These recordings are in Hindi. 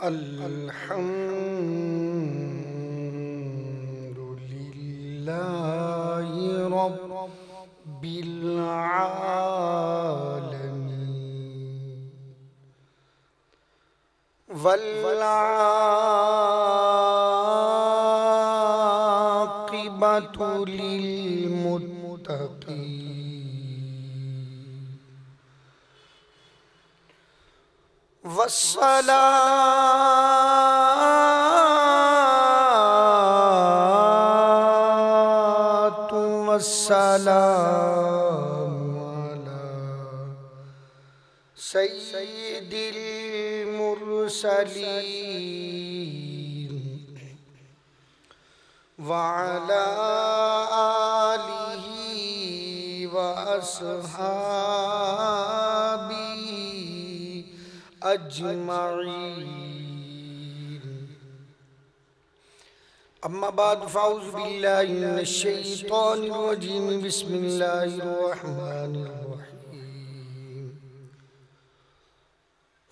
अल्हम्दुलिल्लाहि रब्बिल आलमीन वल आक़िबतु लिल मुत्तक़ीन वस्सलातु वस्सलामु अला सय्यिदिल मुरसलीन व अला आलिहि व अस्हाबिहि अजमईन। अम्मा बाद फ़ाऊज़ु बिल्लाहि मिनश शैतानिर रजीम। बिस्मिल्लाहिर रहमानिर रहीम।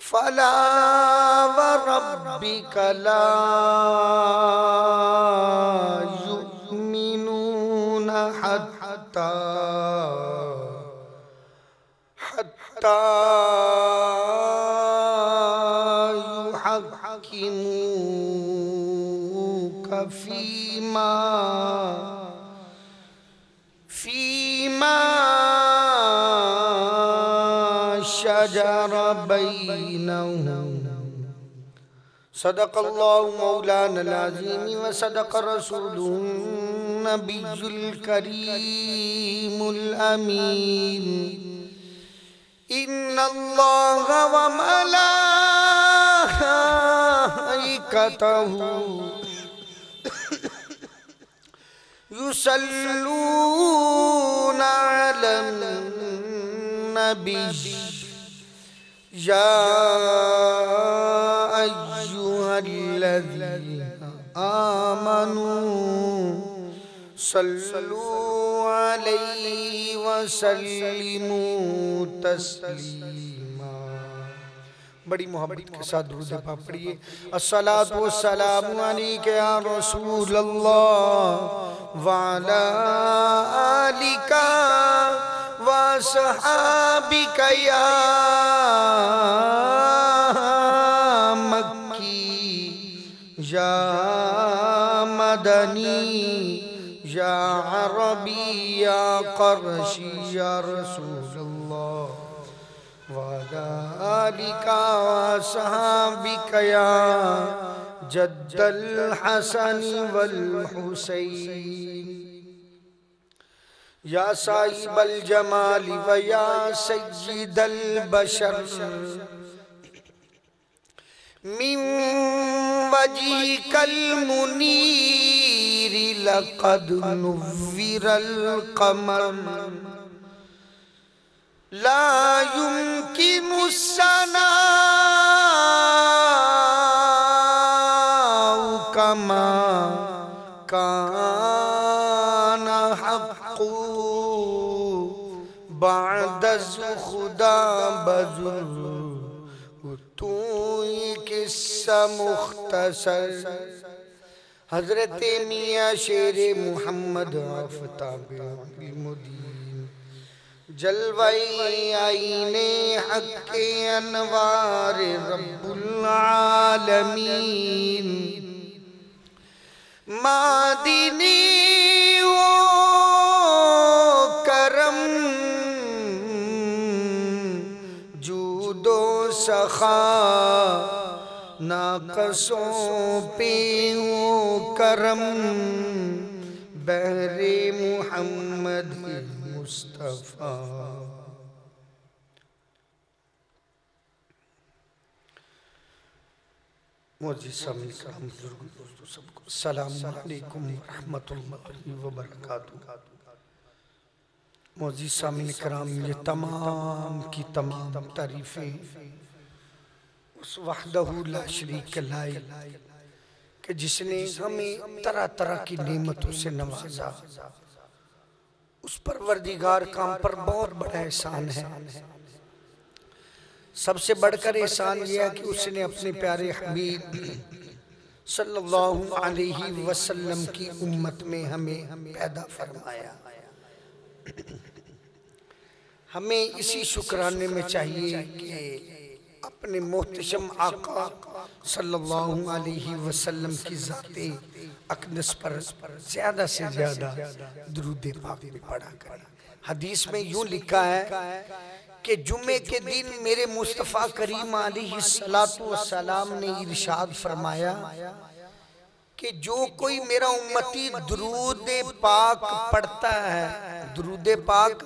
फला व रब्बिका ला युमिनूना हत्ता युहक्किमूका फीमा शजर बैनहुम। सदक़ल्लाहु मौलानल अज़ीम व सदक़ रसूलुहुन नबियुल करीमुल अमीन। इन्नल्लाह व मलाइकतहु युसल्लूना अलन नबी या अय्युहल्लज़ीना आमनू सल्लु अलैहि वसल्लिमू तस्लीमा। बड़ी मोहब्बत के साथ दुरूद पाक पढ़िए। अस्सलातु वस्सलामु अलैका या रसूल अल्लाह व अला आलिका व अस्हाबिका या मक्की या मदनी या अरबी या क़ुरैशी या रसूलल्लाह व अला आलिका व अस्हाबिका या जद्दल हसन वल हुसैन या साहिबल जमाल व या सय्यिदल बशर मिन वजीकल मुनीर लक़द नुव्विरल क़मर ला युमकिनु सनाउ कमा काना हक़्क़ु बअदज़ खुदा बजुर तू किस्सा मुख्तसर। हज़रत मियाँ शेर मुहम्मद आफ़ताब मुदीन जलवाए आईने हक़्क़े अनवार रब्बुल आलमीन मादिनी ओ करम जूदो सखा नाक़सों पे हो करम बहरे मुहम्मद मुस्तफ़ा। मोजी सामने करम बुजुर्ग दोस्तों सबको अस्सलाम वालेकुम रहमतुल्लाहि व बरकातुहू। मोजी सामने करम ये तमाम की तमाम तारीफ़ें उस वहदहू ला शरीक लाई कि जिसने हमें तरह तरह की नेमतों से नवाजा। उस परवरदिगार का हम पर बहुत बड़ा एहसान है। सबसे बढ़कर एहसान यह है कि उसने अपने प्यारे हबीब सल्लल्लाहु अलैहि वसल्लम की उम्मत में हमें पैदा फरमाया। हमें इसी शुक्राने में चाहिए कि अपने मोहतशम आका सल्लल्लाहु अलैहि वसल्लम की ज़ाते अक़दस पर ज़्यादा से ज़्यादा दुरूद पाक भी पढ़ा करें। हदीस में यूं लिखा है कि जुम्मे के दिन मेरे मुस्तफ़ा करीम अलैहिस्सलातु वस्सलाम ने इरशाद फरमाया कि जो कोई मेरा उम्मती दुरूद पाक पढ़ता है, दुरूद पाक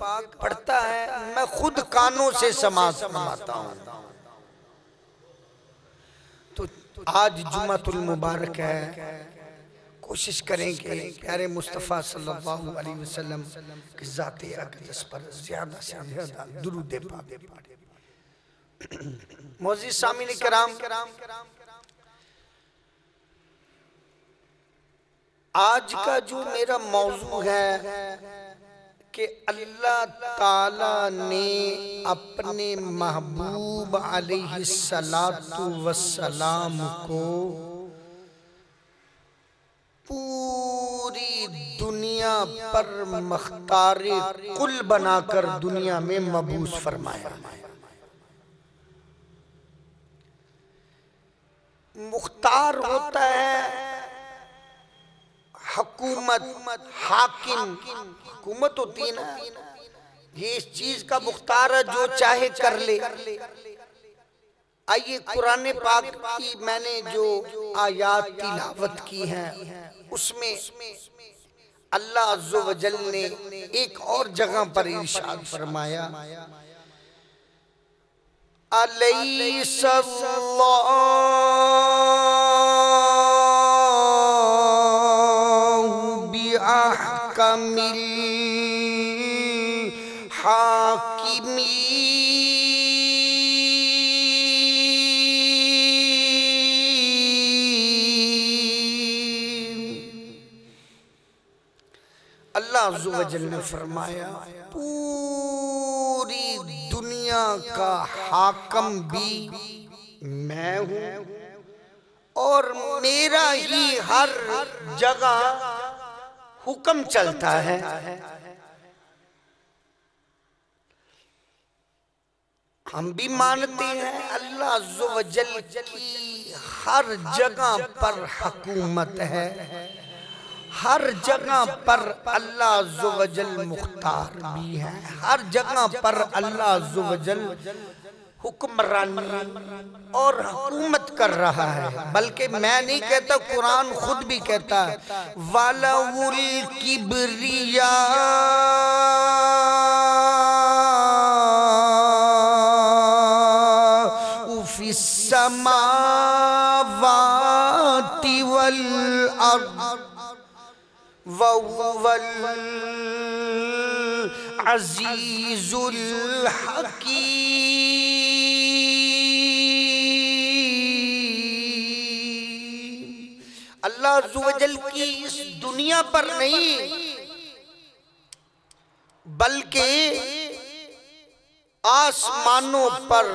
पढ़ता है, मैं खुद कानों से समाअत फरमाता हूँ। तो आज जुम्मतुल मुबारक है, कोशिश करें कि प्यारे मुस्तफ़ा सल्लल्लाहु अलैहि वसल्लम की ज़ाते अक़दस पर ज़्यादा से ज़्यादा दुरूद पाक पढ़ें। मोअज़्ज़िज़ सामीन किराम, आज का जो मेरा मौजू है कि अल्लाह ताला ने अपने महबूब अलैहिस्सलातु वस्सलाम को पूरी दुनिया पर मख्तारे कुल बनाकर दुनिया में मबूस फरमाया। मुख्तार होता है हुकूमत, हाकिम, हुकूमत होती है ना, ये इस चीज का मुख्तार है जो चाहे कर ले। आइए कुरान पाक की मैंने जो आयात तिलावत की हैं उसमें अल्लाह अज़्ज़ व जल ने एक और जगह पर इरशाद फरमाया, अलैहिस्सलाम बिअहकमिल हाकिमीन। अल्लाह अज़्ज़ व जल ने फरमाया पूरी दुनिया का हाकम भी मैं हूँ और मेरा ही हर जगह हुक्म चलता है। हम भी मानते हैं अल्लाह अज़्ज़ व जल की हर जगह पर हुकूमत है, हर जगह पर अल्लाह अज़्ज़ व जल मुख्तार भी है, हर जगह पर अल्लाह अज़्ज़ व जल हुक्मरानी और हुकूमत कर रहा है। बल्कि मैं नहीं कहता, कुरान खुद भी कहता है वलहुल किब्रिया फिस समावाति वल अर्द वहुवल अज़ीज़ुल हकीम। अल्लाह अज़्ज़ व जल की इस दुनिया पर नहीं बल्कि आसमानों पर,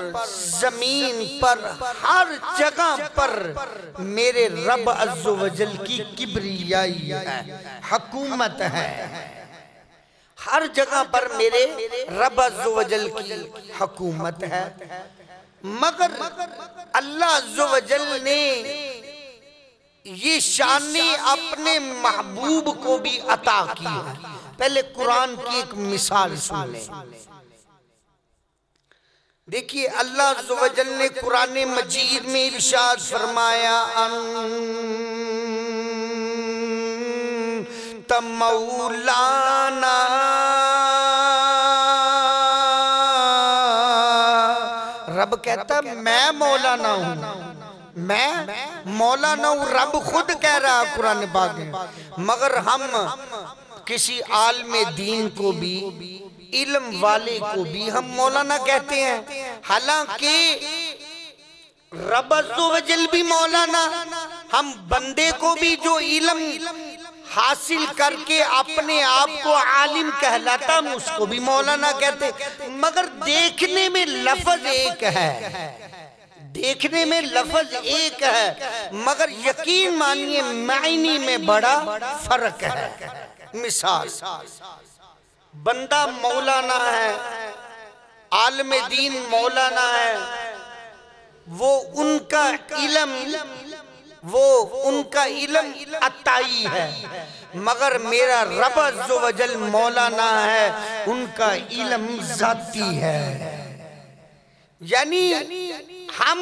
जमीन पर, हर जगह पर मेरे रब अज़्ज़ व जल की किब्रियाई है, हुकूमत है। हर जगह पर मेरे रब अज़्ज़ व जल की हुकूमत है। मगर अल्लाह अज़्ज़ व जल ने ये शाने अपने महबूब को भी अता की है। पहले कुरान की एक मिसाल सुन लें। देखिए अल्लाह अज़्ज़ व जल ने कुरान मजीद में इरशाद फरमाया अंत मौलाना, रब कहता मैं मौलाना हूँ, मैं मौलाना हूँ। रब खुद कह रहा है कुरान पाक में। मगर हम किसी आलिम दीन को भी, इल्म वाले को भी हम मौलाना कहते हैं। हालांकि रब अज़्ज़ व जल भी मौलाना, हम बंदे को भी जो इल्म हासिल करके अपने आप को आलिम कहलाता, हम उसको भी मौलाना कहते। मगर देखने में लफ्ज एक है, देखने में लफ्ज एक है, मगर यकीन मानिए मायने में बड़ा फर्क है। मिसाल, बंदा मौलाना है, आलिम दीन मौलाना है, वो उनका इल्म अताई है, मगर मेरा रब अज़्ज़ व जल मौलाना है, उनका इल्म ज़ाती है। यानी हम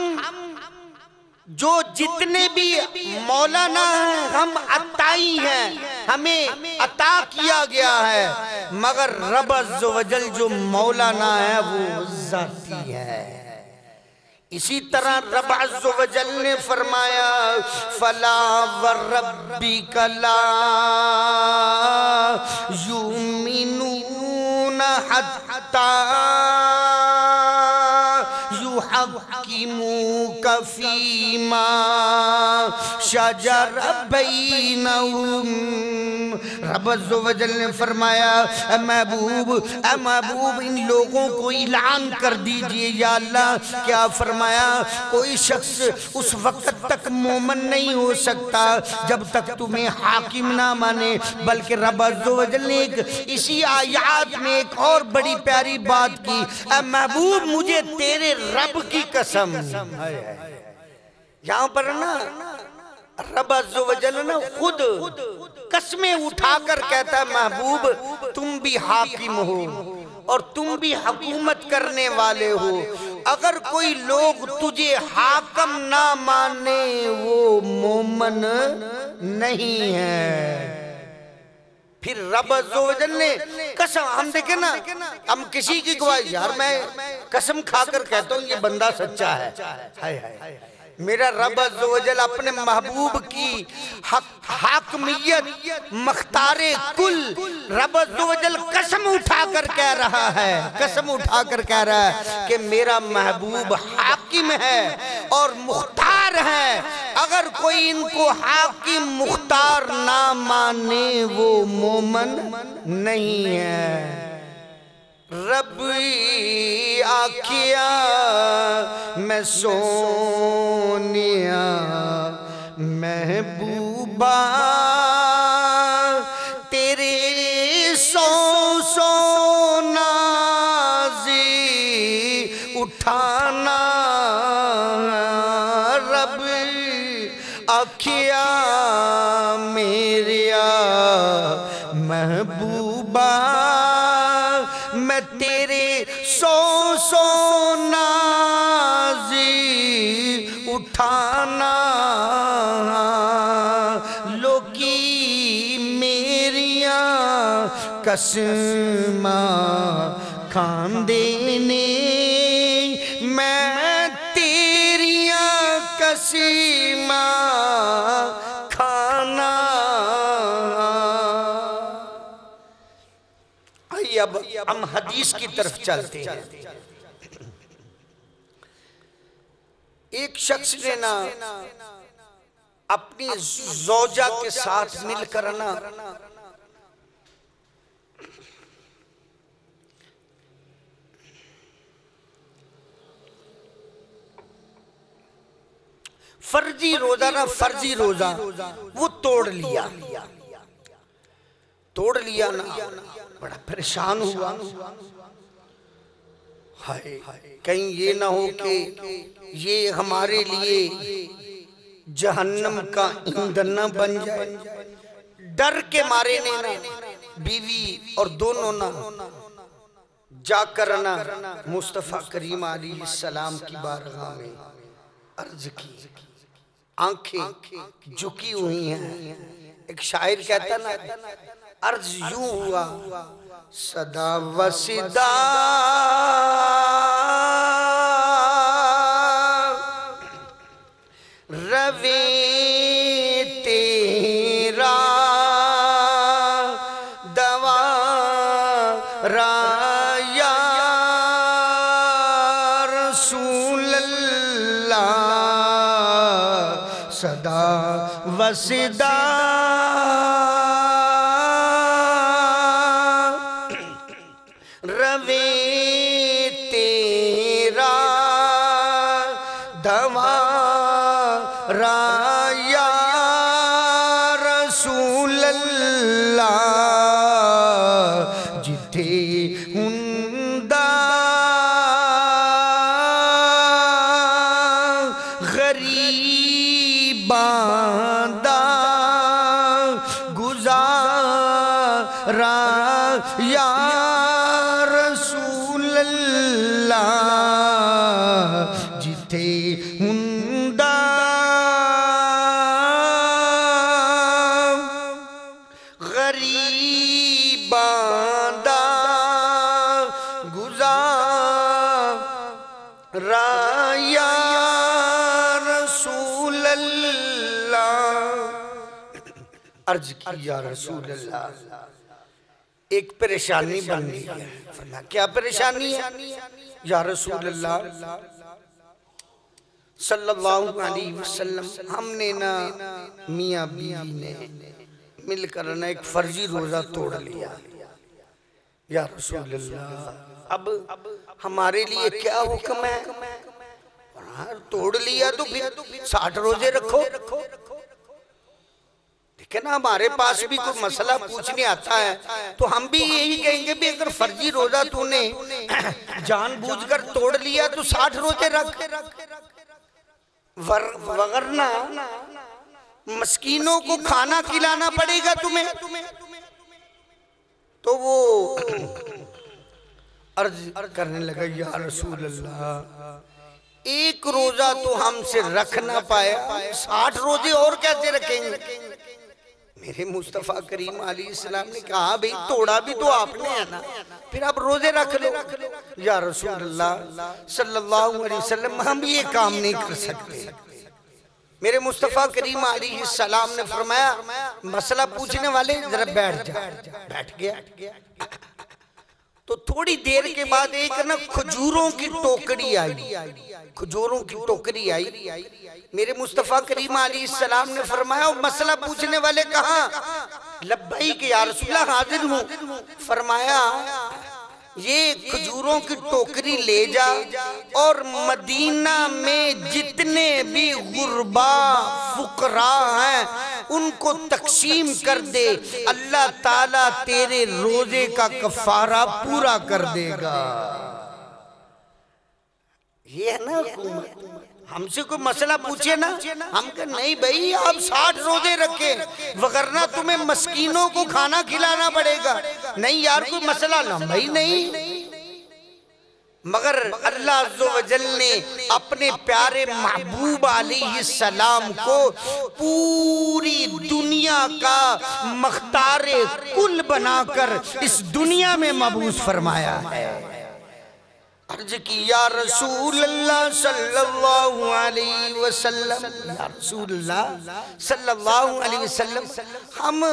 जो जितने भी मौलाना हैं, हम अताई हैं, हमें अता किया गया है, मगर रब अज़्ज़ व जल जो मौलाना है वो ज़ाती है। इसी तरह रब अज़्ज़ व जल ने फरमाया, फला व रब्बिका ला युमिनूना हत्ता युहक्किमूका फीमा शजर बैनहुम। रब अज़्ज़ व जल ने फरमाया, ए महबूब इन लोगों को ऐलान कर दीजिए या अल्लाह। क्या फरमाया, कोई शख्स उस वक्त तक मोमन नहीं हो सकता जब तक तुम्हें हाकिम ना माने। बल्कि रब अज़्ज़ व जल ने इसी आयत में एक और बड़ी प्यारी बात की, ए महबूब मुझे तेरे रब की कसम। यहाँ पर ना रब अज़्ज़ व जल ना खुद कसमें उठाकर कहता है, महबूब तुम भी हाकिम हो और तुम भी हुकूमत करने वाले हो। अगर कोई लोग तुझे हाकिम ना माने वो मोमन नहीं है। फिर रब अज़्ज़ व जल ने कसम, हम देखे ना, हम किसी की गवाही, यार मैं कसम खाकर कहता हूँ ये बंदा सच्चा है, हाय हाय मेरा रब अज़्ज़ व जल अपने महबूब की हाकमियत मख्तारे कुल रब अज़्ज़ व जल कसम उठाकर कह रहा है, कसम उठाकर कह रहा है कि मेरा महबूब हाकिम है और मुख्तार है। अगर कोई इनको हाकिम मुख्तार ना माने वो मोमन नहीं है। रब्बी आखिया मैं सोनिया महबूबा तेरे सो नाज़ी उठाना। रब्बी आखिया मेरिया महबूबा मैं तेरे सो नाज़ी उठाना। लोकी मेरिया कसमा खांदे ने मैं तेरिया कसमा खाना। अब हम हदीस की तरफ चलते हैं। एक शख्स ने ना अपनी ज़ौजा के साथ मिलकर ना फर्जी रोजा वो तोड़ लिया ना, बड़ा परेशान हुआ। हाय कहीं ये ना हो कि ये हमारे लिए जहन्नम का ईंधन न बन जाए। डर के मारे ने ना बीवी और दोनों ना जाकर ना मुस्तफ़ा करीम अलैहिस्सलाम की बारगाह में अर्ज की। आंखें झुकी हुई हैं। एक शायर कहता ना, अर्ज यूं हुआ, सदा वसिदा रवे तेरा दवा राया रसूल अल्लाह सदा वसिदा या रसूल अल्लाह जिथे हुंदा गरीबां दा गुजारा या रसूल अल्लाह जिथे हुंदा गरीबां दा गुजारा या रसूल अल्लाह। अर्ज की या रसूल अल्लाह, एक परेशानी बन गई है। क्या परेशानी है? या रसूल अल्लाह सल्लल्लाहु अलैहि वसल्लम, हमने ना मियाँ बीवी ने मिलकर ना एक फर्जी रोजा तोड़ लिया। या रसूल अल्लाह, अब हमारे लिए क्या हुक्म है? तोड़ लिया तो फिर 60 रोजे रखो। ठीक है ना, हमारे पास भी कोई मसला पूछने आता है तो हम भी यही कहेंगे भी अगर फर्जी रोजा तूने जानबूझकर तोड़ लिया तो 60 रोजे रख, वरना मस्कीनों को खाना खिलाना पड़ेगा तुम्हें। तो वो अर्ज करने लगा, या रसूल अल्लाह, एक रोजा तो हमसे रख ना पाया, 60 रोजे और कैसे रखेंगे? मेरे मुस्तफा करीम अलैहिस्सलाम ने कहा, भाई तोड़ा भी तो आपने है ना, फिर आप रोजे रख लो। या रसूल अल्लाह सल्लल्लाहु अलैहि वसल्लम, हम ये काम नहीं कर सकते। मेरे मुस्तफा करीम अलैहिस्सलाम ने फरमाया, मसला पूछने वाले जरा बैठ जा। बैठ गया। तो थोड़ी देर के बाद एक ना खजूरों की टोकरी आई। खजूरों की टोकरी आई। मेरे मुस्तफा करीम अलैहिस्सलाम ने फरमाया, मसला पूछने वाले कहाँ? लब्बैक या रसूलल्लाह, हाजिर हूँ। फरमाया, ये खजूरों की टोकरी ले जा और मदीना में जितने भी गुरबा फुकरा हैं उनको तकसीम कर दे, अल्लाह ताला तेरे रोजे का कफारा पूरा कर देगा। ये है ना हुकूमत। हमसे कोई मसला पूछे ना, हम कह नहीं भाई आप 60 रोजे रखे, वगरना तुम्हें मस्कीनों को खाना खिलाना पड़ेगा। नहीं यार कोई मसला ना भाई नहीं। मगर अल्लाह अज़्ज़ो व जल ने अपने प्यारे महबूब अलैहिस्सलाम को पूरी दुनिया का मख्तारे कुल बनाकर इस दुनिया में मबूस फरमाया है। अर्ज की, या रसूल अल्लाह सल्लल्लाहु अलैहि वसल्लम, या रसूल अल्लाह सल्लल्लाहु अलैहि वसल्लम, हम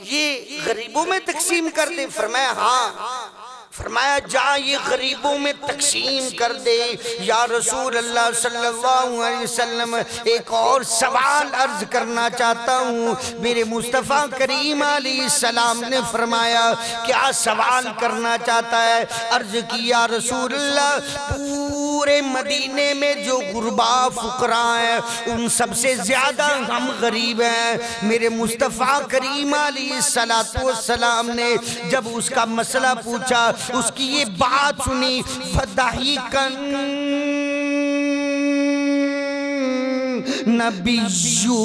ये गरीबों में तकसीम कर दे? फरमाया हाँ। फरमाया जा ये गरीबों में तकसीम कर दे। या रसूल अल्लाह सल्लल्लाहु अलैहि वसल्लम, एक और सवाल अर्ज करना चाहता हूँ। मेरे मुस्तफ़ा करीम अलैहिस्सलाम ने फरमाया, क्या सवाल करना चाहता है? अर्ज किया, रसूल अल्लाह पूरे मदीने में जो गुरबा फुकरा है उन सबसे ज्यादा हम गरीब हैं। मेरे मुस्तफ़ा करीम अलैहिस्सलाम ने जब उसका मसला पूछा, उसकी ये बात सुनी, फदाहिकन नबीयू,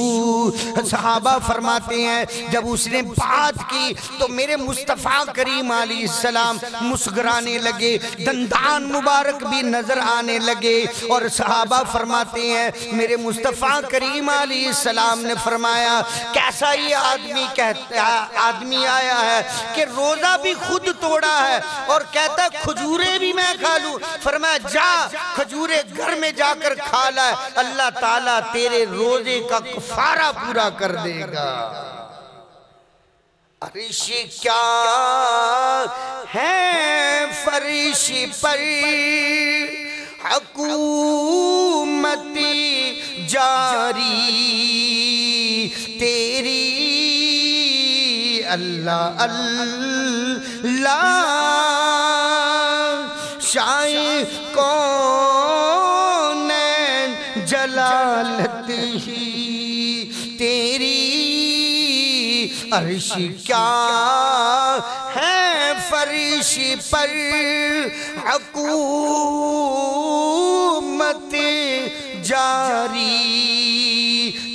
सहाबा फरमाते हैं जब उसने बात की तो मेरे मुस्तफ़ा करीम अलैहिस्सलाम मुस्कुराने लगे, दंदान मुबारक भी नजर आने लगे। और सहाबा फरमाते हैं मेरे मुस्तफ़ा करीम अलैहिस्सलाम ने फरमाया, कैसा ये आदमी आया है कि रोजा भी खुद तोड़ा है और कहता खजूरें भी मैं खा लूं। फरमाया जा खजूरें घर में जाकर खा ला, अल्लाह ताला तेरे रोजे का कफारा पूरा कर देगा। अरिश क्या है फरिश पर हुकूमती जारी तेरी, अल्लाह अल्लाह शाय कौन जला जलालत ही तेरी, अर्श क्या है फर्श पर हुकूमत जारी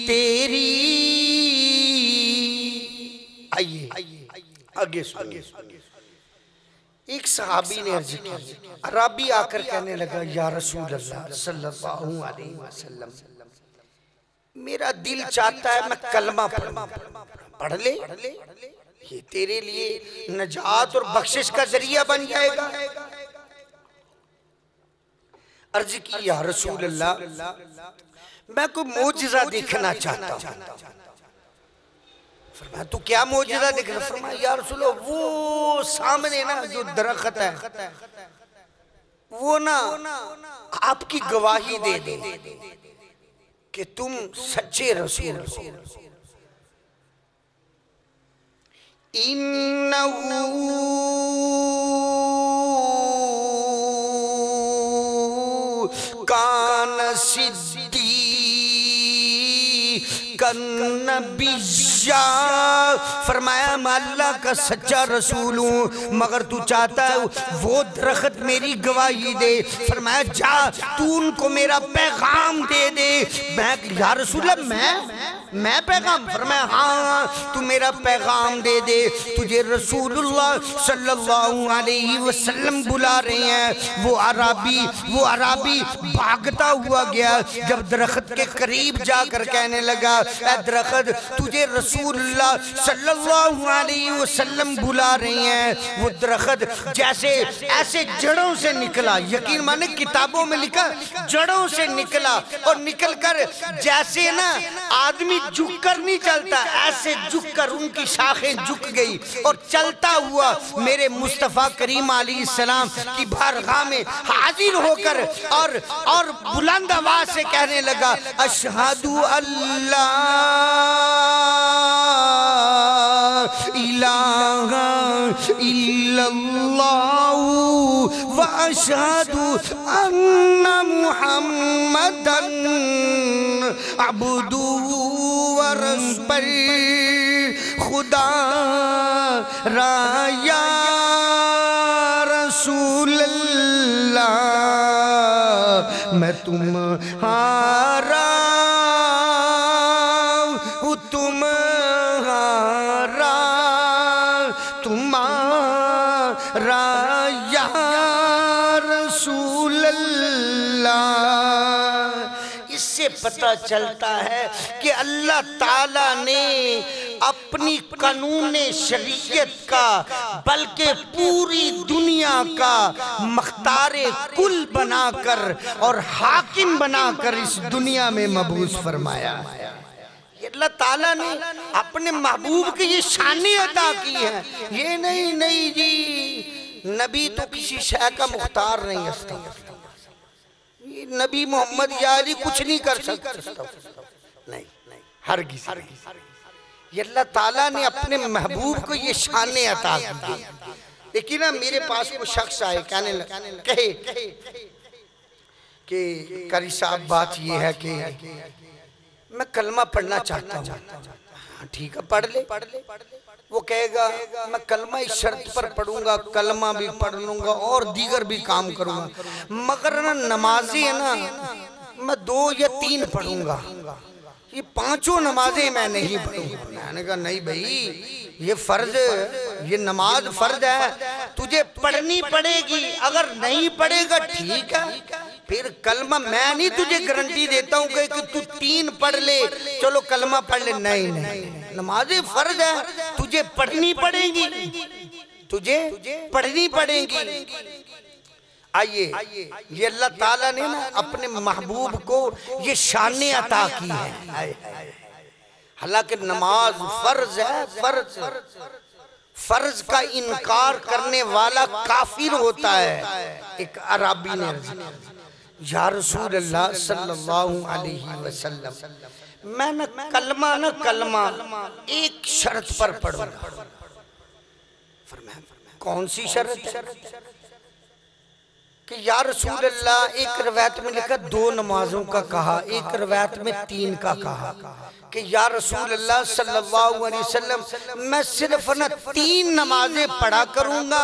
तेरी। आइए आगे सुनिए। एक सहाबी ने अर्ज की, अराबी आकर कहने लगा, या रसूल अल्लाह सल्लल्लाहु अलैहि वसल्लम, मेरा दिल चाहता है मैं कलमा पढ़ूं, पढ़ ले, ये तेरे लिए नजात और बख्शिश का जरिया बन जाएगा। अर्ज की, या रसूल अल्लाह मैं कोई मोजिज़ा देखना चाहता हूँ। फरमाया तू क्या मोजिज़ा देखना? फरमाया या रसूल अल्लाह वो सामने ना जो दरख्त है वो ना आपकी गवाही दे दे कि तुम सच्चे रसूल हो। इन्नहु कान सिद्दीक़न नबिय्या। फरमाया मैं अल्लाह का सच्चा रसूल हूँ, मगर तू चाहता है वो दरख्त मेरी गवाही दे। फरमाया जा तू उनको मेरा पैगाम दे दे। मैं या रसूल मैं पैगाम? फरमाया हाँ तू मेरा पैगाम दे दे, तुझे रसूलुल्लाह सल्लल्लाहु अलैहि वसल्लम बुला रहे हैं। वो अराबी भागता हुआ गया, जब दरख्त के करीब जाकर कहने लगा, ऐ दरख्त तुझे रसूलुल्लाह सल्लल्लाहु अलैहि वसल्लम बुला रहे हैं। वो दरख्त जैसे ऐसे जड़ों से निकला, यकीन माने किताबों में लिखा जड़ों से निकला, और निकलकर जैसे ना आदमी झुककर नहीं चलता, ऐसे झुककर उनकी शाखें झुक गई और चलता हुआ मेरे मुस्तफ़ा करीम अलैहिस्सलाम की बारगाह में हाजिर होकर और बुलंद आवाज से कहने लगा, अशहदु अल्ला इलाहा इल्लल्लाह व अशहदु अन्ना मुहम्मदन अब्दुहु व रसूलुहु। खुदा राया रसूल अल्लाह मैं तुम्हारा हूँ, तुम्हारा या रसूल अल्लाह। इससे पता चलता है कि अल्लाह ताला ने अपनी कानून शरीयत का बल्कि पूरी दुनिया का मख्तारे कुल बनाकर और हाकिम बनाकर इस दुनिया में मबूस फरमाया। अल्लाह ताला ने अपने महबूब की ये शानी अता की है। ये नहीं जी, नबी तो किसी शय का मुख्तार नहीं है, नबी मोहम्मद यारी कुछ नहीं कर सकता, नहीं हरगिज़। ये अल्लाह ताला ने अपने महबूब को ये शान अता की। लेकिन ना मेरे पास कोई शख्स आए कहे कि कारी साहब बात ये है कि मैं कलमा पढ़ना चाहता हूँ। ठीक है पढ़ ले। वो कहेगा मैं कलमा इस शर्त पर पढ़ूंगा, कलमा भी पढ़ लूंगा और दीगर भी काम करूंगा, मगर ना नमाजें है ना मैं 2 या 3 पढ़ूंगा, ये 5 नमाजें मैं नहीं पढ़ूंगा। मैंने कहा नहीं भाई, ये फर्ज, ये नमाज फर्ज है, तुझे पढ़नी पड़ेगी। अगर नहीं पढ़ेगा ठीक है, फिर कलमा मैं नहीं तुझे गारंटी देता हूँ कि तू 3 पढ़ ले, चलो कलमा पढ़ ले। नहीं, नमाजें फर्ज है, तुझे पढ़नी पड़ेगी, तुझे पढ़नी पड़ेगी। आइए, ये अल्लाह ताला ने ना अपने महबूब को ये शान अता की है। हालांकि नमाज फर्ज है, फर्ज का इनकार करने वाला काफिर होता है। एक अराबी ने या रसूल अल्लाह सल्लल्लाहु अलैहि वसल्लम मैं न कलमा एक शर्त पर पढ़ूंगा। फरमाया कौन सी शर्त? कि या रसूल अल्लाह, एक रवायत में लिखा 2 नमाजों का कहा, एक रवायत में 3 का कहा कि या रसूल अल्लाह सल्लल्लाहु अलैहि वसल्लम मैं सिर्फ ना 3 नमाजें पढ़ा करूंगा,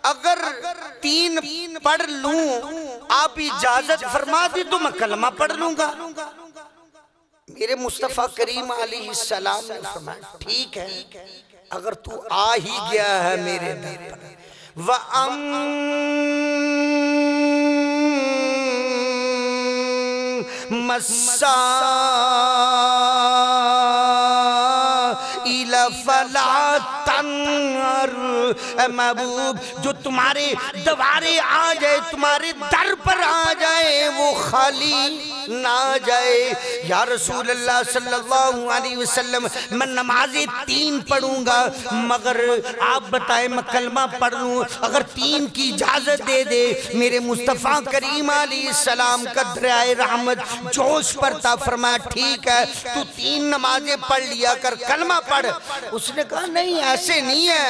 अगर 3 पढ़ लूं आप इजाजत फरमा दी तो मैं कलमा पढ़ लूंगा। मेरे मुस्तफा करीम अलैहिस्सलाम ने फरमाया ठीक है, अगर तू आ ही गया है मेरे दर पर, मस्सा इला फला तन्हर, महबूब जो तुम्हारे दवारे आ जाए, तुम्हारे दर पर आ जाए, वो खाली ना जाए। या रसूल अल्लाह सल्लल्लाहु अलैहि वसल्लम मैं नमाजें 3 पढ़ूंगा, मगर आप बताएं मैं कलमा पढ़ लूं, अगर 3 की इजाजत दे दे। मेरे मुस्तफ़ा करीम अलैहिस्सलाम का दरियाए रहमत जोश पर था, फरमाया ठीक है तू 3 नमाजें पढ़ लिया कर, कलमा पढ़। उसने कहा नहीं ऐसे नहीं है,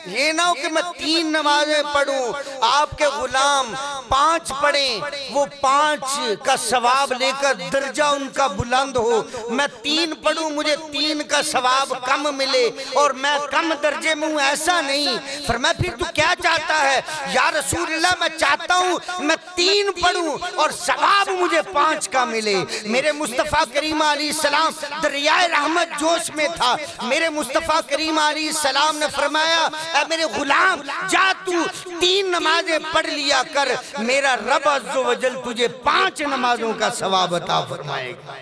ये ना हो कि मैं 3 नमाजें पढ़ूं, आपके गुलाम 5 पढ़ें, वो 5 का सवाब लेकर दर्जा उनका बुलंद हो, मैं 3 पढ़ूं मुझे 3 का सवाब कम मिले और मैं कम दर्जे में हूं, ऐसा नहीं। फरमाया फिर तू क्या चाहता है? या रसूल अल्लाह मैं चाहता हूं मैं 3 पढ़ूं और सवाब मुझे 5 का मिले। मेरे मुस्तफ़ा करीम अलैहिस्सलाम दरियाए रहमत जोश में था। मेरे मुस्तफ़ा करीम अलैहिस्सलाम ने फरमाया ऐ मेरे गुलाम जा तू 3 नमाजें पढ़ लिया कर, मेरा रब अज़्ज़ो वजल तुझे 5 नमाजों का सवाब अता फरमाएगा।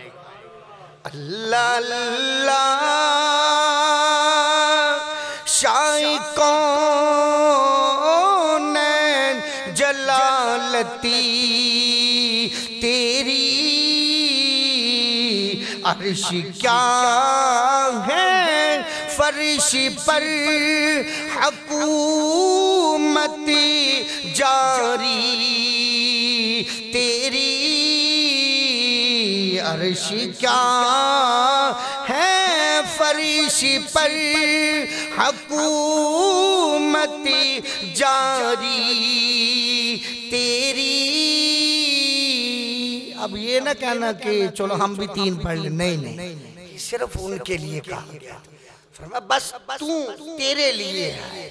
अल्लाह अल्लाह शाही कौन जलालती तेरी, अर्श क्या है फर्श पर हुकूमती जारी तेरी, अर्श क्या है फर्श पर हुकूमती जारी तेरी। अब ये ना कहना कि चलो हम भी 3 पढ़ ले, नहीं, सिर्फ उनके लिए कहा गया। बस तू तेरे लिए है,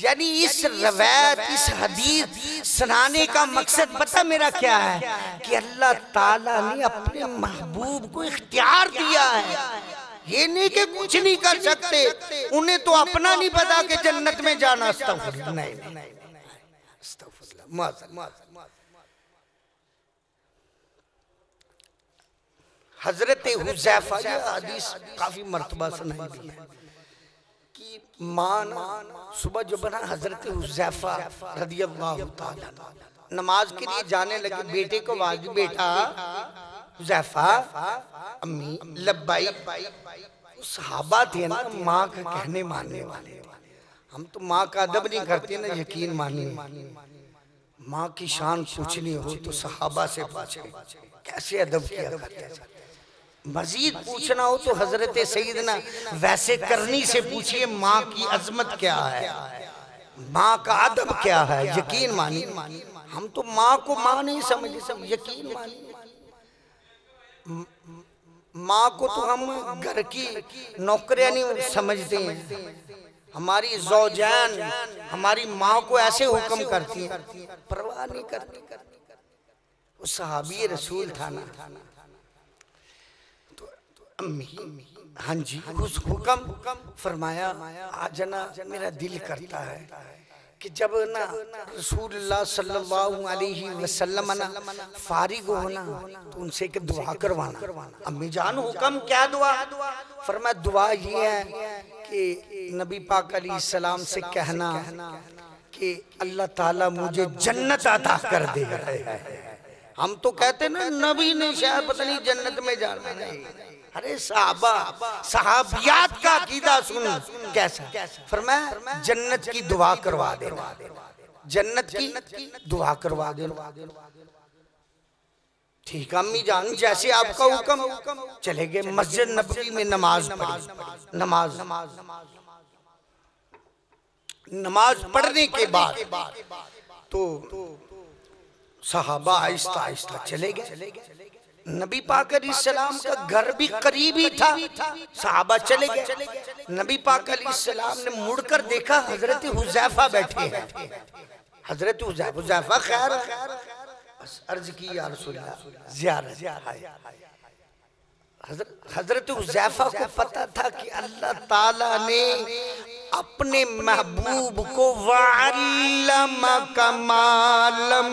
यानी इस रवायत इस हदीस सुनाने का मकसद पता मेरा क्या है कि अल्लाह ताला ने अपने महबूब को इख्तियार दिया है। ये नहीं कि कुछ नहीं कर सकते, उन्हें तो अपना नहीं पता कि जन्नत में जाना। अस्तगफिरुल्लाह, नहीं, अस्तगफिरुल्लाह। हजरत हुज़ैफा ये हदीस काफी मर्तबा सुनाई दी है कि माँ सुबह जो बना हजरत हुज़ैफा रज़ियल्लाहु ताला नमाज के लिए जाने लगे, बेटे को आवाज दी, बेटा हुज़ैफा, अम्मी लब्बाई। सहाबा थे ना माँ का कहने मानने वाले, हम तो माँ का अदब नहीं करते ना, यकीन मानिए। माँ की शान पूछनी हो तो सहाबा से पूछे कैसे अदब किया करते, मजीद पूछना हो तो हजरत सईदना वैसे करनी से पूछिए माँ की अजमत क्या है, माँ का अदब क्या है। यकीन मानिए, हम तो माँ को माँ नहीं समझते, सब यकीन मानिए। माँ को तो हम घर की नौकरानी समझते हैं, हमारी ज़ौजान हमारी माँ को ऐसे हुक्म करती हैं, परवाह नहीं करती। वो सहाबी रसूल था ना, तो अम्मी हाँ जी हुक्म फरमाया, आज ना मेरा दिल करता है कि जब ना रसूलुल्लाह सल्लल्लाहु अलैहि वसल्लम ना फारिग हो ना तो उनसे एक दुआ करवाना। अम्मी जान हुक्म क्या दुआ? फरमाया दुआ ये है कि नबी पाक अलैहिस्सलाम से कहना कि अल्लाह ताला मुझे जन्नत अता कर दे। हम तो कहते ना नबी ने शायद पता नहीं जन्नत में जाना, नहीं। अरे साहबा सहाबियात का अकीदा सुन कैसा। फरमाया जन्नत की दुआ करवा देना, जन्नत की दुआ करवा देना। ठीक अम्मी जान जैसे आपका हुक्म। चले गए मस्जिद नबवी में नमाज पढ़ी। नमाज पढ़ने के बाद तो सहाबा आहिस्ता आहिस्ता चले गए। नबी पाक अलैहिस्सलाम का घर भी करीब ही था, सहाबा चले गए। नबी पाक अलैहिस्सलाम ने मुड़कर देखा हजरत हुज़ैफा बैठे हैं। हजरत हुज़ैफा खैर, बस अर्ज की या रसूलल्लाह ज़ियारत। हजरत हुज़ैफा को पता था कि अल्लाह ताला ने अपने महबूब को वअल्लमका मा लम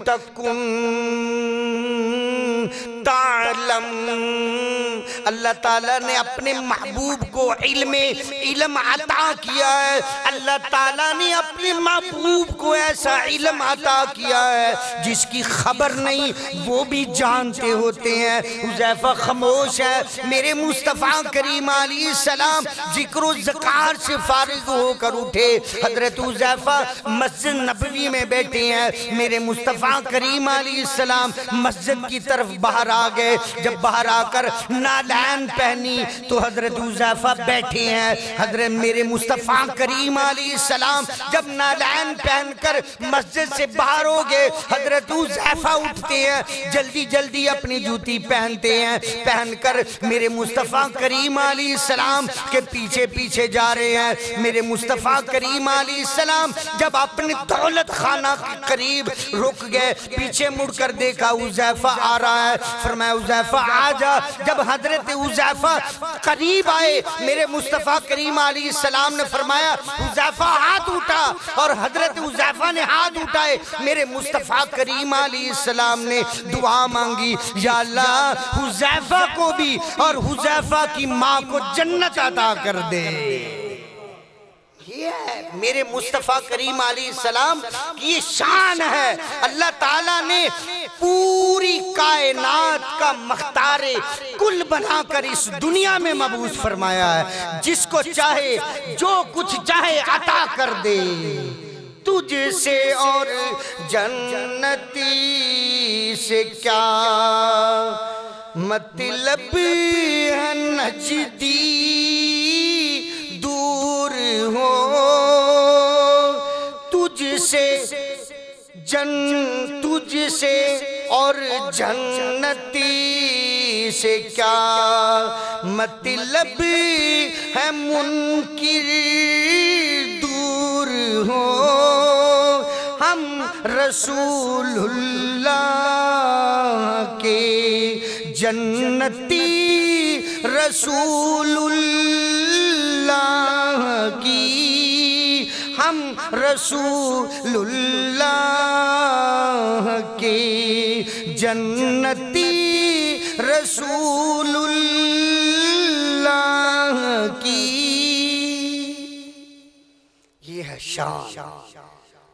तकुन तालम, अल्लाह ताला ने अपने महबूब को इल्म अता किया है। अल्लाह ताला ने अपने महबूब को ऐसा इल्म अता किया है जिसकी खबर नहीं वो भी जानते होते हैं। हुज़ैफा खामोश है। मेरे मुस्तफ़ा करीम अलैहिस्सलाम जिक्र ज़कार से फारिग होकर उठे। हजरत हुज़ैफा मस्जिद नबवी में बैठे हैं। मेरे मुस्तफ़ा करीम अलैहिस्सलाम मस्जिद की तरफ बाहर आ गए। जब बाहर आकर नालैन पहनी तो हजरत हुज़ैफा बैठे हैं। हजरत मेरे मुस्तफ़ा करीम अलैहिस्सलाम जब नालैन पहनकर मस्जिद से बाहर हो गए, हजरत हुज़ैफा उठते हैं, जल्दी जल्दी अपनी जूती पहनते हैं। पहनकर मेरे मुस्तफ़ा करीम अलैहिस्सलाम के पीछे पीछे जा रहे हैं। मेरे मुस्तफ़ा करीम अलैहिस्सलाम जब अपने दौलत खाना के करीब रुक गए, पीछे मुड़कर देखा हुज़ैफा आ रहा है। फरमाया हुज़ैफा आजा। जब हजरत हुज़ैफा करीब आए, मेरे मुस्तफ़ा करीम अलैहिस्सलाम ने फरमाया हुज़ैफा हाथ उठा, और हजरत हुज़ैफा ने हाथ उठाए। मेरे मुस्तफ़ा करीम अलैहिस्सलाम ने दुआ मांगी, या अल्लाह हुज़ैफा को भी और हुज़ैफा की माँ को जन्नत अता कर दे। ये है मेरे मुस्तफ़ा करीम अलैहिस्सलाम की ये शान है। अल्लाह ताला ने पूरी कायनात का मख्तारे कुल बनाकर इस दुनिया में मबूस फरमाया है। जिसको चाहे जो कुछ चाहे अता कर दे। तुझसे और जन्नती से क्या मतलब है नजदी दूर हो, तुझसे और जन्नती से क्या मतलब है मुनकिर दूर हो। हम रसूलुल्लाह के जन्नती रसूलुल्लाह की, हम रसूलुल्लाह के जन्नती रसूलुल्लाह की। ये है शान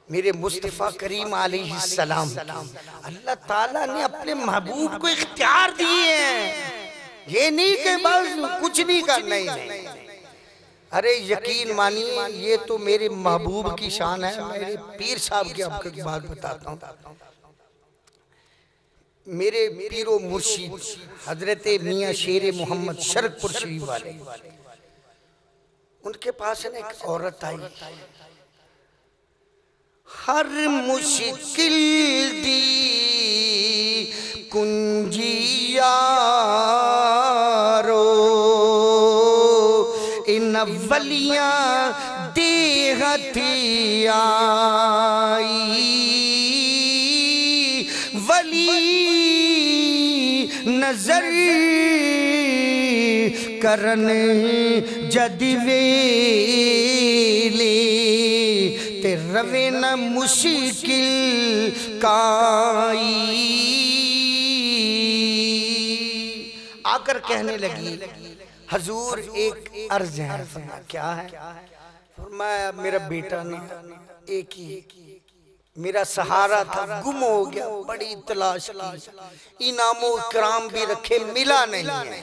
मेरे मुस्तफ़ा करीम अलैहिस्सलाम। अल्लाह ताला ने अपने महबूब को इख्तियार दिए हैं। ये नहीं कि बस कुछ नहीं करना ही। अरे यकीन मानिए ये तो मेरे महबूब की शान है। मेरे पीर साहब की आपको एक बात बताता हूँ। मेरे पीरो मुर्शिद हजरत मियाँ शेर मोहम्मद शरकपुर शरीफ वाले, उनके पास है ना एक औरत आई। हर मुश्किल दी कुंजियारो इन अव्वलियां देहती आई। वली नजर करन जदवे ते रवे न मुश्किल काई। आकर कहने लगी हजूर एक अर्ज है। क्या है? फरमाया मेरा बेटा ना एक ही मेरा सहारा था, गुम हो गया, बड़ी तलाश की, इनामो इकराम भी रखे, मिला नहीं है,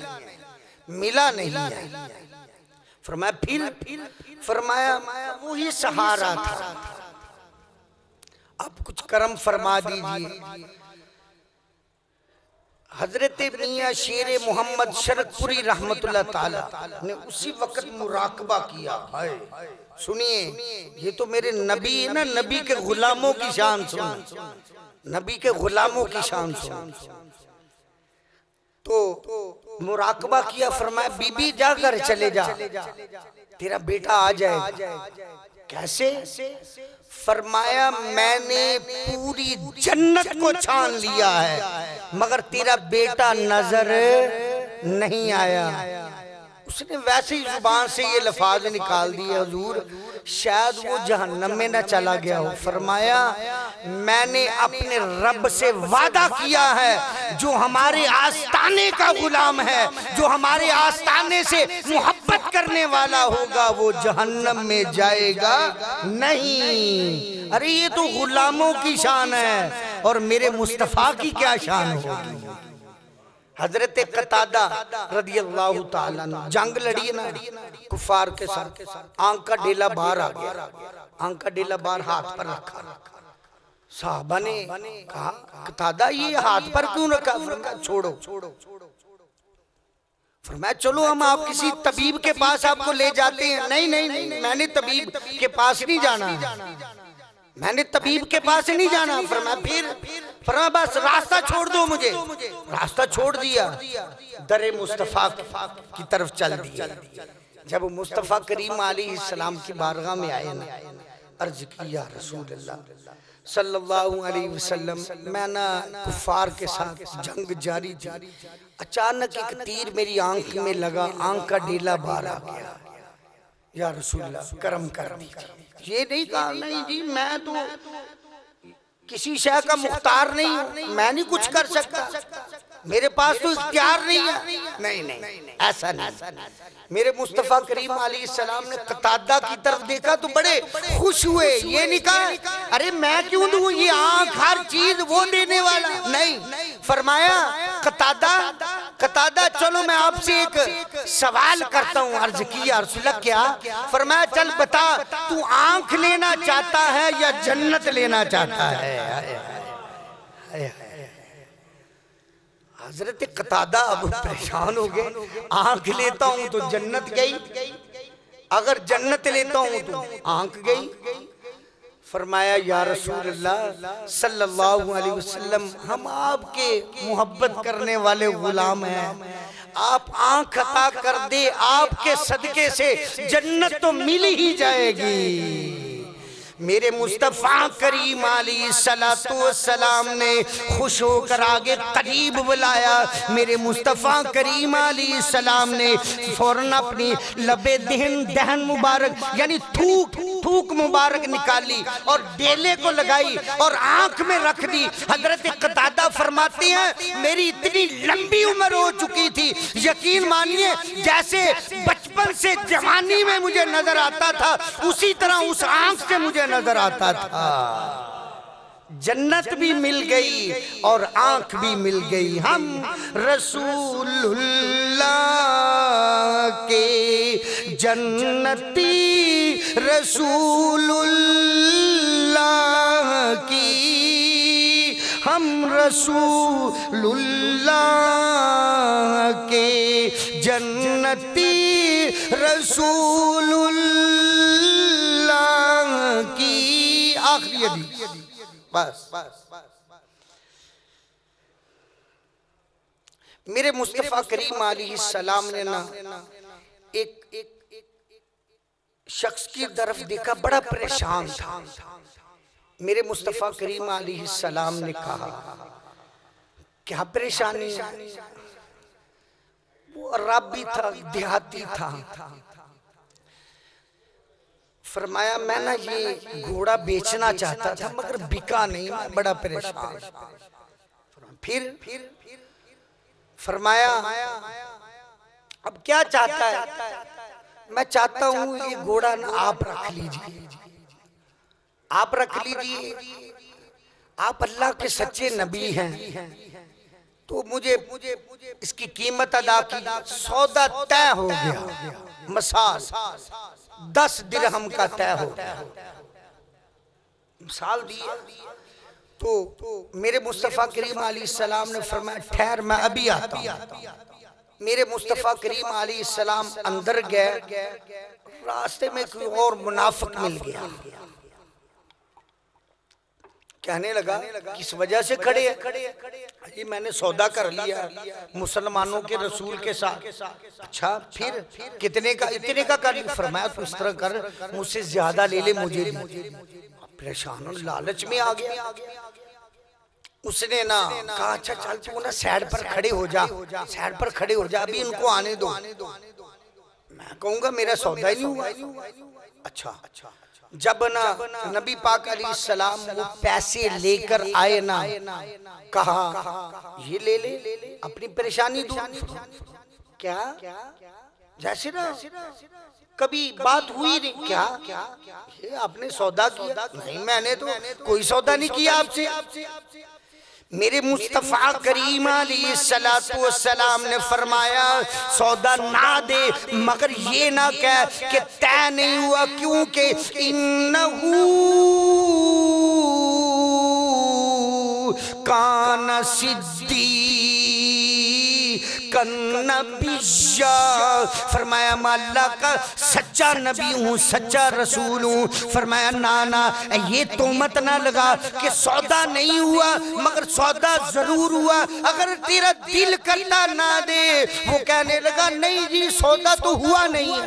मिला नहीं है। फरमाया फिर? फरमाया वही सहारा था, अब कुछ करम फरमा दीजिए। हजरत मियां शेर मोहम्मद शरकपुरी रहमतुल्लाह ताला ने उसी वक्त मुराकबा किया है। सुनिए, ये तो मेरे नबी है ना, नबी के गुलामों की शान सुन, नबी के गुलामों की शान सुन। तो मुराकबा किया, फरमाया बीबी जा घर चले जा, तेरा बेटा आ जाएगा। कैसे? फरमाया मैंने पूरी जन्नत को छान लिया है मगर तेरा बेटा नजर नहीं आया। उसने वैसे ही जुबान से ये लफाज निकाल दिए, हुजूर शायद वो जहन्नम में न चला गया हो। फरमाया मैंने अपने रब से वादा किया है, जो हमारे आस्ताने का गुलाम है, जो हमारे आस्ताने से मोहब्बत करने वाला होगा, वो जहन्नम में जाएगा नहीं। अरे ये तो गुलामों की शान है और मेरे मुस्तफा की क्या शान होगी। हजरत कतादा रदियल्लाहु ताला अन्हु जंग लड़ी ना कुफार के साथ, आंख का डेला बाहर आ गया, आंख का डेला बाहर हाथ पर रखा। साहबा ने कहा कतादा ये हाथ पर क्यों रखा? फरमाया छोड़ो। फरमाया चलो हम आप किसी तबीब के पास आपको ले जाते हैं। नहीं नहीं नहीं, मैंने तबीब के पास नहीं जाना, मैंने तबीब के पास नहीं जाना। फरमाया फरमाया बस रास्ता छोड़ दो मुझे। रास्ता छोड़ दिया, दरे मुस्तफा की तरफ चल दिया। जब मुस्तफा करीम अलैहिस्सलाम की बारगाह में आए ना, अर्ज किया रसूल अल्लाह सल्लल्लाहु अलैहि वसल्लम, मैं ना कुफार के साथ जंग जारी थी, अचानक एक तीर मेरी आंख में लगा, आंख का डेला बाहर आ गया। या रसूल अल्लाह करम कर दीजिए। ये नहीं कहा नहीं जी मैं तो किसी शय का मुख्तार नहीं हूं, मैं नहीं कुछ कर सकता, मेरे पास तो इख्तियार नहीं है। नहीं नहीं ऐसा नहीं। मेरे मुस्तफा करीम अलैहिस्सलाम ने कतादा की तरफ देखा तो बड़े खुश हुए। ये नहीं कहा अरे मैं क्यों दूं, ये आंख हर चीज वो देने वाला नहीं। फरमाया कतादा चलो मैं आपसे एक सवाल करता हूँ। अर्ज किया रसूलल्लाह क्या? फरमाया चल बता, तू आंख लेना चाहता है या जन्नत लेना चाहता है? हजरत कतादा अब परेशान हो गए, आंख लेता हूं तो जन्नत गई, अगर जन्नत लेता हूं तो आंख गई। फरमाया या रसूल अल्लाह सल्लल्लाहु अलैहि वसल्लम, हम आपके मोहब्बत करने वाले गुलाम हैं, आप आंख अता कर दे, आपके सदके से जन्नत तो मिल ही जाएगी। मेरे मुस्तफा करीम अलैहिस्सलाम ने खुश होकर आगे करीब बुलाया। मेरे मुस्तफा करीम अलैहिस्सलाम ने फौरन अपनी लबे दहन मुबारक यानी थूक मुबारक निकाली और डेले को लगाई और आंख में रख दी। हजरत कतादा फरमाते हैं मेरी इतनी लंबी उम्र हो चुकी थी, यकीन मानिए जैसे बचपन से जवानी में मुझे नजर आता था, उसी तरह उस आंख से मुझे नजर आता था। जन्नत भी मिल गई और आंख भी मिल गई। हम रसूलुल्लाह के जन्नती रसूलुल्लाह की, हम रसूलुल्लाह के जन्नती रसूलुल्लाह की। आखिरी हदीस बस। मेरे मुस्तफा करीम अलैहिस्सलाम ने ना एक शख्स की तरफ देखा, बड़ा परेशान था। मेरे मुस्तफा करीम अलैहिस्सलाम ने कहा क्या परेशानी है? वो अरबी था, देहाती था। फरमाया मैं ना ये घोड़ा बेचना चाहता था मगर बिका नहीं, बड़ा परेशान। फिर फरमाया अब क्या चाहता है? मैं चाहता हूं ये घोड़ा ना आप रख लीजिए, आप रख लीजिए, आप अल्लाह के सच्चे नबी हैं तो मुझे इसकी कीमत अदा की। सौदा तय हो गया, मिसाल 10 दिरहम का तय हो, मिसाल दी। तो मेरे मुस्तफ़ा करीम अलैहिस्सलाम ने फरमाया ठहर मैं अभी आता हूं। मेरे मुस्तफ़ा करीम अलैहिस्सलाम अंदर गए, रास्ते में कोई और मुनाफिक मिल गया, कहने लगा किस वजह से खड़े हैं? ये मैंने सौदा कर लिया मुसलमानों के रसूल के साथ। अच्छा फिर कितने का? इतने का कर। फरमाया तो इस तरह कर, मुझसे ज्यादा ले ले, मुझे परेशान और लालच में आ गया। उसने ना कहा अच्छा चल तू ना साइड पर खड़े हो जा, साइड पर खड़े हो जा, अभी इनको आने दो, मैं कहूंगा मेरा सौदा ही नहीं हुआ। अच्छा जब ना नबी पाक अलैहिस्सलाम वो पैसे लेकर आए ना, कहा ये ले ले अपनी परेशानी दूर। क्या जैसे ना कभी बात हुई नहीं, क्या ये आपने सौदा किया? नहीं मैंने तो कोई सौदा नहीं किया आपसे। मेरे मुस्तफ़ा करीम अलैहिस्सलातु वस्सलाम ने फरमाया सौदा ना दे मगर ये ना कह कि तय नहीं हुआ, क्योंकि इन्नहू काना नबिय्या। फरमाया मैं अल्लाह का सच्चा नबी हूँ, सच्चा रसूल हूँ। फरमाया ना ये तो मत ना लगा कि सौदा नहीं हुआ, मगर सौदा जरूर हुआ। अगर तेरा दिल करता ना दे। वो कहने लगा नहीं जी सौदा तो हुआ नहीं है।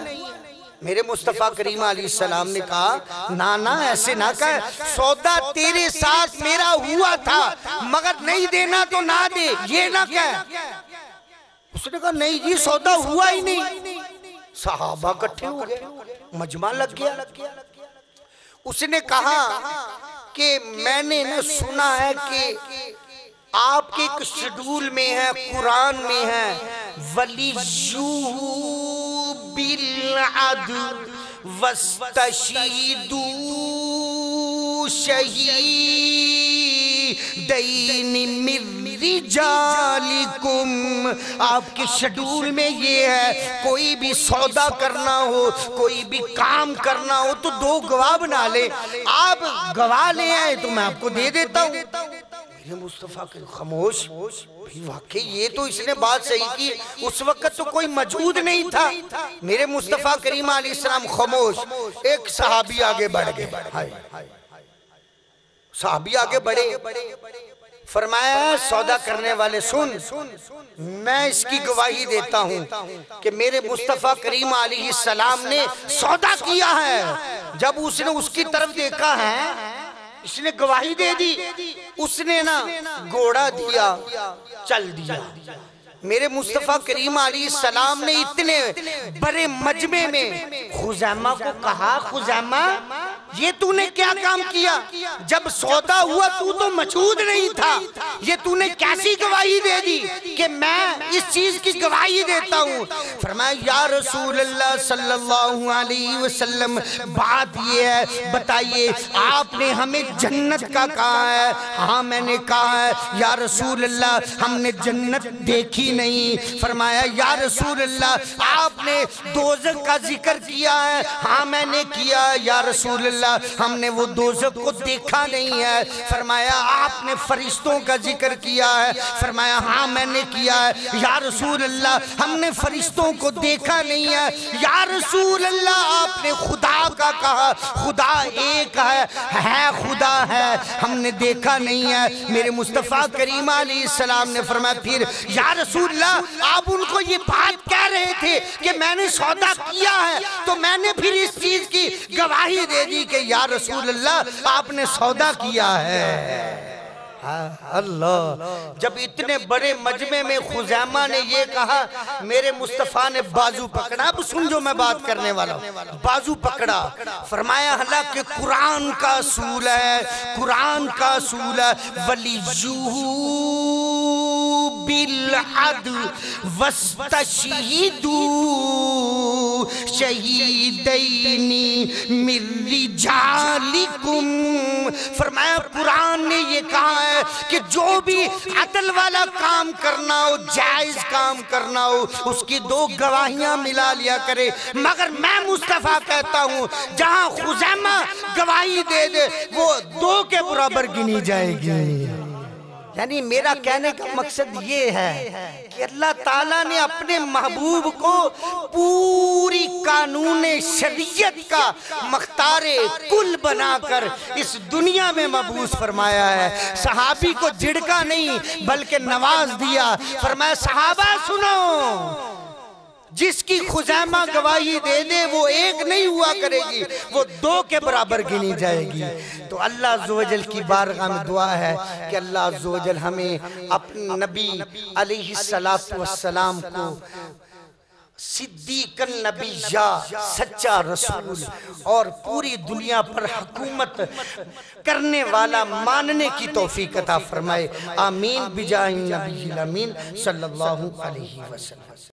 मेरे मुस्तफ़ा करीम अलैहिस्सलाम ने कहा ना ऐसे ना कह, सौदा तेरे साथ मेरा हुआ था मगर नहीं देना तो ना दे, ये ना कह। उसने कहा नहीं जी सौदा हुआ ही नहीं। सहाबा इकट्ठे हो गए, मजमा लग गया। उसने कहा कि मैंने न सुना है कि आपके एक शेड्यूल में है, कुरान में है, वलियू बिल अदल वस्तशीदू शहीदैनि मिन रिजालिकुम। आपके शेड्यूल में ये है कोई भी सौदा करना हो, कोई भी काम करना हो तो दो गवाह बना ले। आप गवाह ले आए तो मैं आपको दे देता हूँ। मुस्तफ़ा के खामोश, वाकई ये तो इसने बात सही की। उस वक्त तो कोई मौजूद नहीं था। मेरे मुस्तफ़ा करीम अलैहिस्सलाम खामोश। एक सहाबी आगे बढ़ गए, सहाबी आगे बढ़े, फरमाया सौदा करने वाले सुन, मैं इसकी गवाही देता हूँ कि मेरे मुस्तफ़ा करीम अलैहिस्सलाम ने सौदा किया है। जब उसने उसकी तरफ देखा है, इसने गवाही दे दी, उसने ना घोड़ा दिया, चल दिया। मेरे मुस्तफ़ा करीम अलैहिस्सलाम ने इतने बड़े मजमे में खुज़ैमा को कहा, खुज़ैमा ये तूने क्या काम किया? जब सौदा हुआ तू तो मौजूद नहीं था, ये तूने कैसी गवाही दे दी कि मैं इस चीज की गवाही देता हूँ? फरमाया या रसूल अल्लाह सल्लल्लाहु अलैहि वसल्लम बात ये है, बताइए आपने हमें जन्नत का कहा है। हाँ मैंने कहा है या रसूल अल्लाह, हमने जन्नत देखी नहीं। फरमाया या रसूल अल्लाह आपने दोज़ख का जिक्र किया है। हाँ मैंने किया या रसूल अल्लाह, हमने वो दोज़ख को देखा नहीं है। फरमाया आपने फरिश्तों का जिक्र किया है। फरमाया हाँ मैंने किया है या रसूल अल्लाह, हमने फरिश्तों को देखा नहीं है। या रसूल अल्लाह आपने खुदा का कहा, खुदा एक है खुदा है, हमने देखा नहीं है। मेरे मुस्तफ़ा करीम अलैहिस्सलाम ने फरमाया फिर या रसूल अल्लाह आप उनको ये बात कह रहे थे कि मैंने सौदा किया है, तो मैंने फिर इस चीज की गवाही दे दी कि या रसूल अल्लाह आपने सौदा किया है। अल्लाह, जब इतने बड़े मजमे में खुज़ैमा ने ये कहा, मेरे मुस्तफ़ा ने बाजू पकड़ा। अब सुन जो मैं बात करने वाला हूँ, बाजू पकड़ा। फरमाया हालांकि कुरान का असूल है, कुरान का असूल है, वलिय्यू बिल अदल वस्तशीदू शहीदैनी मिन रिजालिकुम। फरमाया कुरान ने ये कहा है कि जो भी अदल वाला काम करना हो, जायज काम करना हो, उसकी दो गवाहियां मिला लिया करे। मगर मैं मुस्तफा कहता हूं जहां खुजैमा गवाही दे दे वो दो के बराबर गिनी जाएगी। यानी मेरा कहने का मकसद ये है कि अल्लाह ताला ने अपने महबूब को पूरी कानून शरीयत का मख्तारे कुल बनाकर इस दुनिया में मबूस फरमाया है। सहाबी को झिड़का नहीं बल्कि नवाज दिया। फरमाया सहाबा सुनो, जिसकी खुजैमा गवाही दे दे वो एक नहीं हुआ करेगी, वो दो के बराबर गिनी जाएगी। तो अल्लाह अज़्ज़ व जल की बारगाह में दुआ है कि अल्लाह अज़्ज़ व जल हमें अपने नबी अलैहिस्सलातु वस्सलाम को सिद्दीक़न नबिय्या, सच्चा रसूल और पूरी दुनिया पर हुकूमत करने वाला मानने की तौफीक अता फरमाए। आमीन बिजाहि नबील अमीन सल्लल्लाहु अलैहि वसल्लम।